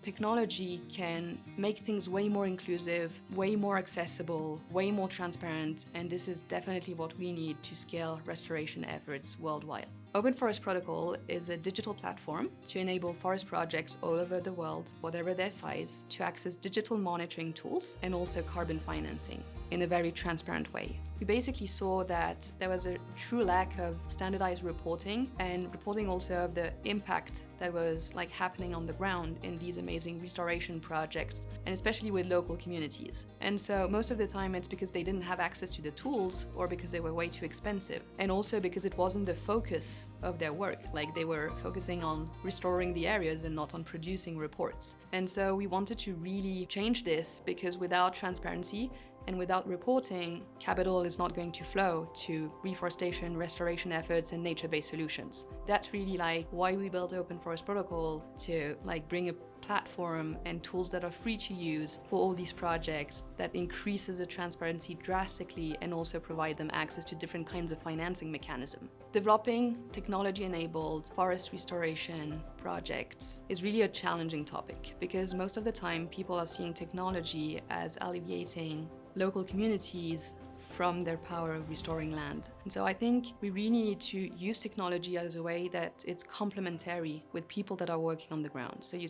technology can make things way more inclusive, way more accessible, way more transparent, and this is definitely what we need to scale restoration efforts worldwide. Open Forest Protocol is a digital platform to enable forest projects all over the world, whatever their size, to access digital monitoring tools and also carbon financing in a very transparent way. We basically saw that there was a true lack of standardized reporting and reporting also of the impact that was happening on the ground in these amazing restoration projects, and especially with local communities. And so most of the time it's because they didn't have access to the tools or because they were way too expensive, and also because it wasn't the focus of their work. They were focusing on restoring the areas and not on producing reports. And so we wanted to really change this, because without transparency and without reporting, capital is not going to flow to reforestation, restoration efforts, and nature-based solutions. That's really why we built Open Forest Protocol, to bring a platform and tools that are free to use for all these projects, that increases the transparency drastically and also provide them access to different kinds of financing mechanism. Developing technology-enabled forest restoration projects is really a challenging topic, because most of the time people are seeing technology as alleviating local communities from their power of restoring land. And so I think we really need to use technology as a way that it's complementary with people that are working on the ground. So you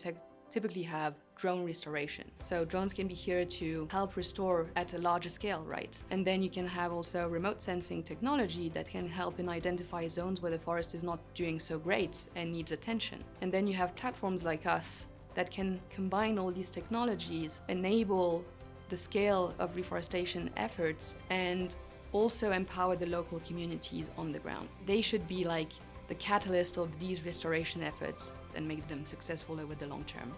typically have drone restoration. So drones can be here to help restore at a larger scale, right? And then you can have also remote sensing technology that can help in identify zones where the forest is not doing so great and needs attention. And then you have platforms like us that can combine all these technologies, enable the scale of reforestation efforts, and also empower the local communities on the ground. They should be the catalyst of these restoration efforts and make them successful over the long term.